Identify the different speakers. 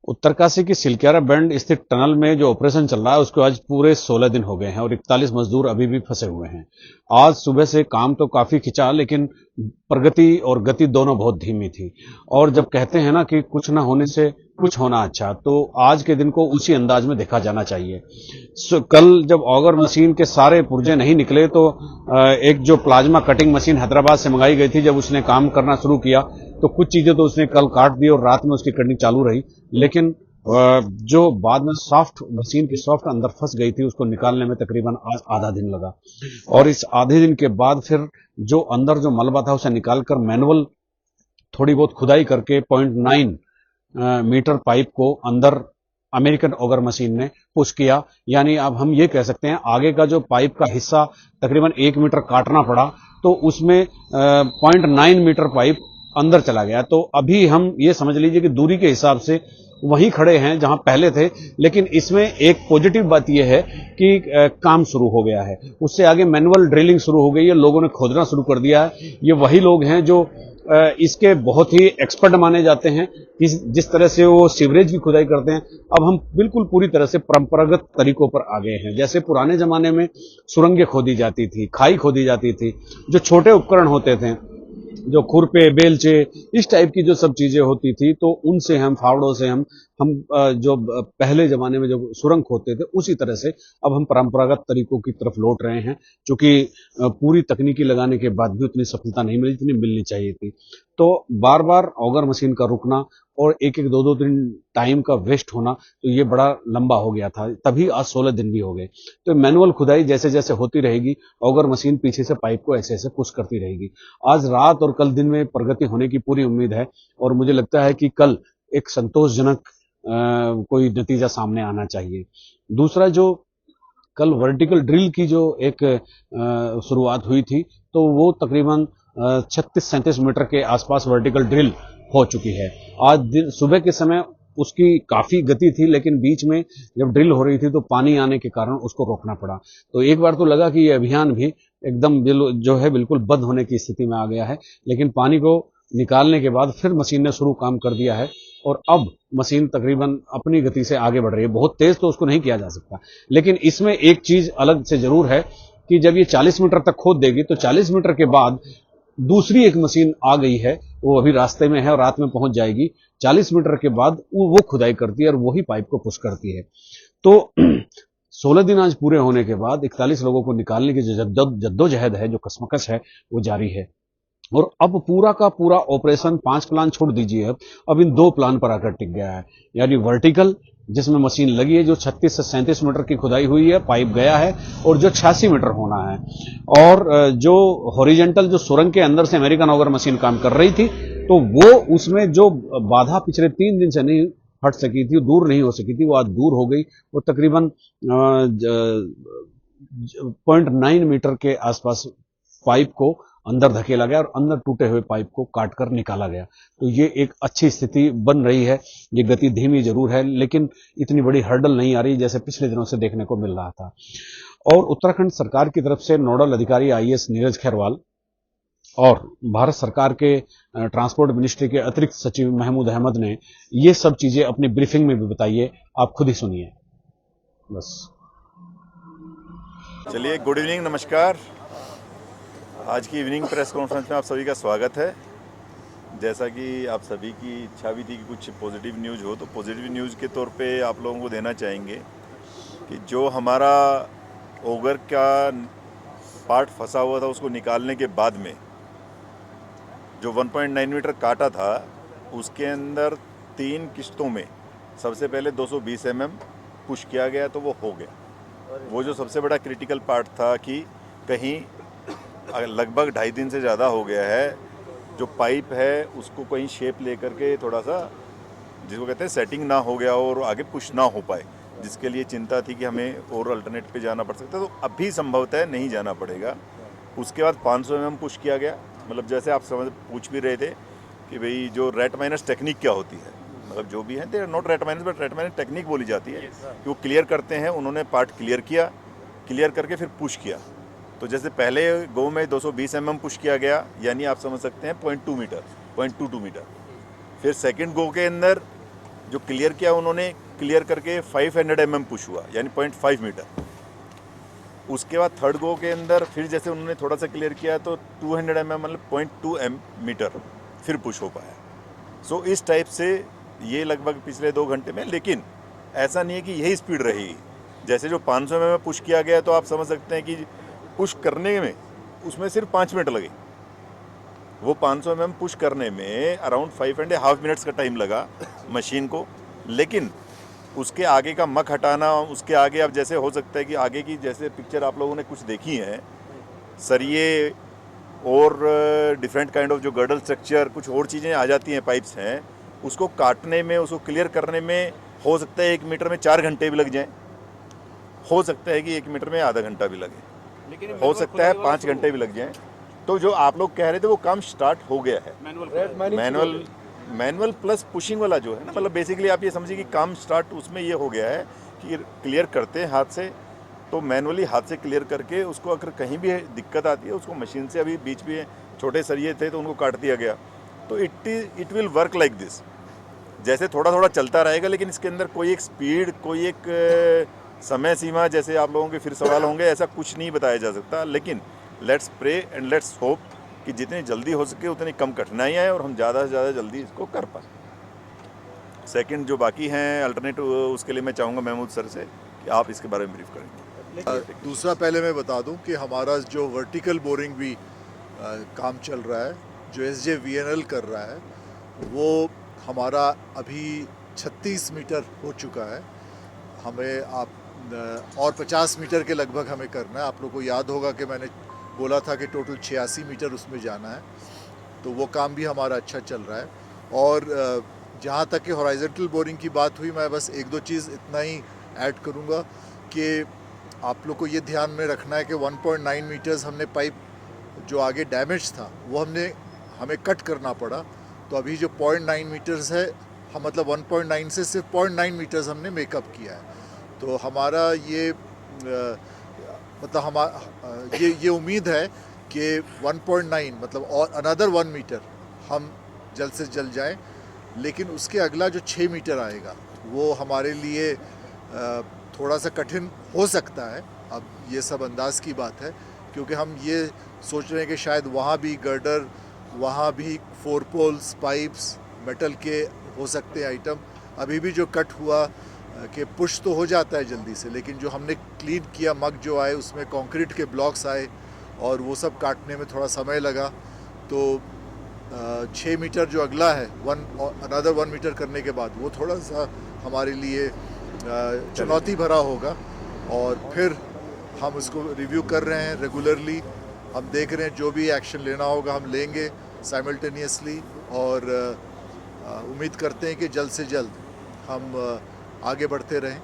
Speaker 1: उत्तरकाशी की सिलक्यारा बैंड स्थित टनल में जो ऑपरेशन चल रहा है उसको आज पूरे 16 दिन हो गए हैं और 41 मजदूर अभी भी फंसे हुए हैं। आज सुबह से काम तो काफी खिंचा, लेकिन प्रगति और गति दोनों बहुत धीमी थी। और जब कहते हैं ना कि कुछ ना होने से कुछ होना अच्छा, तो आज के दिन को उसी अंदाज में देखा जाना चाहिए। कल जब ऑगर मशीन के सारे पुर्जे नहीं निकले तो एक जो प्लाज्मा कटिंग मशीन हैदराबाद से मंगाई गई थी, जब उसने काम करना शुरू किया तो कुछ चीजें तो उसने कल काट दी और रात में उसकी कटिंग चालू रही। लेकिन जो बाद में सॉफ्ट मशीन की सॉफ्ट अंदर फंस गई थी, उसको निकालने में तकरीबन आज आधा दिन लगा। और इस आधे दिन के बाद फिर जो अंदर जो मलबा था उसे निकालकर मैनुअल थोड़ी बहुत खुदाई करके 0.9 मीटर पाइप को अंदर अमेरिकन ऑगर मशीन ने पुश किया। यानी अब हम ये कह सकते हैं आगे का जो पाइप का हिस्सा तकरीबन 1 मीटर काटना पड़ा, तो उसमें 0.9 मीटर पाइप अंदर चला गया। तो अभी हम ये समझ लीजिए कि दूरी के हिसाब से वहीं खड़े हैं जहां पहले थे। लेकिन इसमें एक पॉजिटिव बात यह है कि काम शुरू हो गया है। उससे आगे मैनुअल ड्रिलिंग शुरू हो गई है, लोगों ने खोदना शुरू कर दिया है। ये वही लोग हैं जो इसके बहुत ही एक्सपर्ट माने जाते हैं। जिस तरह से वो सीवरेज की खुदाई करते हैं, अब हम बिल्कुल पूरी तरह से परंपरागत तरीकों पर आ गए हैं। जैसे पुराने जमाने में सुरंगें खोदी जाती थी, खाई खोदी जाती थी, जो छोटे उपकरण होते थे, जो खुरपे बेलचे इस टाइप की जो सब चीजें होती थी, तो उनसे हम फावड़ों से हम जो पहले जमाने में जो सुरंग खोदते थे, उसी तरह से अब हम परंपरागत तरीकों की तरफ लौट रहे हैं। क्योंकि पूरी तकनीकी लगाने के बाद भी उतनी सफलता नहीं मिली जितनी मिलनी चाहिए थी। तो बार बार ऑगर मशीन का रुकना और एक एक दो दो दिन टाइम का वेस्ट होना, तो ये बड़ा लंबा हो गया था। तभी आज 16 दिन भी हो गए। तो मैनुअल खुदाई जैसे जैसे होती रहेगी, ऑगर मशीन पीछे से पाइप को ऐसे ऐसे पुश करती रहेगी। आज रात और कल दिन में प्रगति होने की पूरी उम्मीद है और मुझे लगता है कि कल एक संतोषजनक कोई नतीजा सामने आना चाहिए। दूसरा, जो कल वर्टिकल ड्रिल की जो एक शुरुआत हुई थी, तो वो तकरीबन 36-37 मीटर के आसपास वर्टिकल ड्रिल हो चुकी है। आज दिन सुबह के समय उसकी काफी गति थी, लेकिन बीच में जब ड्रिल हो रही थी तो पानी आने के कारण उसको रोकना पड़ा। तो एक बार तो लगा कि ये अभियान भी एकदम जो है बिल्कुल बंद होने की स्थिति में आ गया है। लेकिन पानी को निकालने के बाद फिर मशीन ने शुरू काम कर दिया है और अब मशीन तकरीबन अपनी गति से आगे बढ़ रही है। बहुत तेज तो उसको नहीं किया जा सकता, लेकिन इसमें एक चीज अलग से जरूर है कि जब ये 40 मीटर तक खोद देगी तो 40 मीटर के बाद दूसरी एक मशीन आ गई है, वो अभी रास्ते में है और रात में पहुंच जाएगी। 40 मीटर के बाद वो खुदाई करती है और वही पाइप को पुश करती है। तो 16 दिन आज पूरे होने के बाद 41 लोगों को निकालने की जो जद्दोजहद है, जो कशमकश है, वो जारी है। और अब पूरा का पूरा ऑपरेशन 5 प्लान छोड़ दीजिए, अब इन 2 प्लान पर आकर टिक गया है। यानी वर्टिकल, जिसमें मशीन लगी है, जो 36 से 37 मीटर की खुदाई हुई है, पाइप गया है और जो 86 मीटर होना है। और जो हॉरिजेंटल, जो सुरंग के अंदर से अमेरिकन ऑगर मशीन काम कर रही थी, तो वो उसमें जो बाधा पिछले 3 दिन से नहीं हट सकी थी, दूर नहीं हो सकी थी, वो आज दूर हो गई। वो तकरीबन 0.9 मीटर के आसपास पाइप को अंदर धकेला गया और अंदर टूटे हुए पाइप को काटकर निकाला गया। तो ये एक अच्छी स्थिति बन रही है। ये गति धीमी जरूर है, लेकिन इतनी बड़ी हर्डल नहीं आ रही जैसे पिछले दिनों से देखने को मिल रहा था। और उत्तराखंड सरकार की तरफ से नोडल अधिकारी आईएएस नीरज खैरवाल और भारत सरकार के ट्रांसपोर्ट मिनिस्ट्री के अतिरिक्त सचिव महमूद अहमद ने ये सब चीजें अपनी ब्रीफिंग में भी बताई है। आप खुद ही सुनिए बस।
Speaker 2: चलिए, गुड इवनिंग, नमस्कार। आज की इवनिंग प्रेस कॉन्फ्रेंस में आप सभी का स्वागत है। जैसा कि आप सभी की इच्छा भी थी कि कुछ पॉजिटिव न्यूज़ हो, तो पॉजिटिव न्यूज़ के तौर पे आप लोगों को देना चाहेंगे कि जो हमारा ओगर का पार्ट फंसा हुआ था, उसको निकालने के बाद में जो 1.9 मीटर काटा था, उसके अंदर 3 किश्तों में सबसे पहले 220 पुश किया गया, तो वो हो गया। वो जो सबसे बड़ा क्रिटिकल पार्ट था कि कहीं लगभग 2.5 दिन से ज़्यादा हो गया है, जो पाइप है उसको कहीं शेप लेकर के थोड़ा सा, जिसको कहते हैं, सेटिंग ना हो गया और आगे पुश ना हो पाए, जिसके लिए चिंता थी कि हमें और अल्टरनेट पे जाना पड़ सकता है। तो अभी संभवतः नहीं जाना पड़ेगा। उसके बाद 500 पुश किया गया। मतलब जैसे आप पूछ भी रहे थे कि भाई जो रेट माइनस टेक्निक क्या होती है, मतलब जो भी है, they are not rate minus but rate minus technique बोली जाती है कि वो क्लियर करते हैं। उन्होंने पार्ट क्लियर करके फिर पुश किया। तो जैसे पहले गो में 220 पुश किया गया, यानी आप समझ सकते हैं 0.22 मीटर। फिर सेकंड गो के अंदर जो क्लियर किया उन्होंने, क्लियर करके 500 mm पुश हुआ, यानी 0.5 मीटर। उसके बाद थर्ड गो के अंदर फिर जैसे उन्होंने थोड़ा सा क्लियर किया तो 200 mm मतलब 0.2 मीटर फिर पुश हो पाया। सो इस टाइप से ये लगभग पिछले 2 घंटे में, लेकिन ऐसा नहीं है कि यही स्पीड रहेगी। जैसे जो 500 mm पुश किया गया तो आप समझ सकते हैं कि पुश करने में उसमें सिर्फ 5 मिनट लगे। वो 500 mm पुश करने में अराउंड 5.5 मिनट्स का टाइम लगा मशीन को, लेकिन उसके आगे का मक हटाना, उसके आगे अब जैसे हो सकता है कि आगे की जैसे पिक्चर आप लोगों ने कुछ देखी है, सरिये और डिफरेंट काइंड ऑफ जो गर्डल स्ट्रक्चर, कुछ और चीज़ें आ जाती हैं, पाइप्स हैं, उसको काटने में, उसको क्लियर करने में हो सकता है 1 मीटर में 4 घंटे भी लग जाएं, हो सकता है कि 1 मीटर में आधा घंटा भी लगे,
Speaker 1: लेकिन
Speaker 2: हो सकता है 5 घंटे भी लग जाएं। तो जो आप लोग कह रहे थे वो काम स्टार्ट हो गया है, मैनुअल प्लस पुशिंग वाला जो है ना, मतलब बेसिकली आप ये समझिए कि काम स्टार्ट उसमें ये हो गया है कि क्लियर करते हैं हाथ से, तो मैनुअली हाथ से क्लियर करके उसको अगर कहीं भी दिक्कत आती है उसको मशीन से, अभी बीच में छोटे सरिये थे तो उनको काट दिया गया। तो it will work like this, जैसे थोड़ा थोड़ा चलता रहेगा, लेकिन इसके अंदर कोई एक स्पीड, कोई एक समय सीमा, जैसे आप लोगों के फिर सवाल होंगे, ऐसा कुछ नहीं बताया जा सकता। लेकिन let's pray and let's hope कि जितनी जल्दी हो सके उतनी कम कठिनाइयाँ आए और हम ज़्यादा से ज़्यादा जल्दी इसको कर पाएँ। सेकंड जो बाकी हैं अल्टरनेटिव, उसके लिए मैं चाहूँगा महमूद सर से कि आप इसके बारे में ब्रीफ करेंगे।
Speaker 3: दूसरा पहले मैं बता दूं कि हमारा जो वर्टिकल बोरिंग भी काम चल रहा है, जो SJVNL कर रहा है, वो हमारा अभी 36 मीटर हो चुका है। हमें और 50 मीटर के लगभग हमें करना है। आप लोग को याद होगा कि मैंने बोला था कि टोटल 86 मीटर उसमें जाना है, तो वो काम भी हमारा अच्छा चल रहा है। और जहाँ तक कि हॉरिजॉन्टल बोरिंग की बात हुई, मैं बस 1-2 चीज़ इतना ही ऐड करूँगा कि आप लोग को ये ध्यान में रखना है कि 1.9 मीटर्स हमने पाइप जो आगे डैमेज था वो हमें कट करना पड़ा। तो अभी जो 0.9 मीटर्स है, हम मतलब 1.9 से सिर्फ 0.9 मीटर्स हमने मेकअप किया है। तो हमारा ये मतलब ये उम्मीद है कि 1.9 मतलब और अनदर 1 मीटर हम जल्द से जल्द जाएं। लेकिन उसके अगला जो 6 मीटर आएगा वो हमारे लिए थोड़ा सा कठिन हो सकता है। अब ये सब अंदाज़ की बात है, क्योंकि हम ये सोच रहे हैं कि शायद वहाँ भी गर्डर, वहाँ भी 4 पोल्स, पाइप्स, मेटल के हो सकते हैं आइटम। अभी भी जो कट हुआ कि पुश तो हो जाता है जल्दी से, लेकिन जो हमने क्लीन किया मग जो आए उसमें कंक्रीट के ब्लॉक्स आए और वो सब काटने में थोड़ा समय लगा। तो 6 मीटर जो अगला है, अनदर 1 मीटर करने के बाद वो थोड़ा सा हमारे लिए चुनौती भरा होगा। और फिर हम उसको रिव्यू कर रहे हैं रेगुलरली, हम देख रहे हैं जो भी एक्शन लेना होगा हम लेंगे साइमल्टेनियसली। और उम्मीद करते हैं कि जल्द से जल्द हम आगे बढ़ते रहें।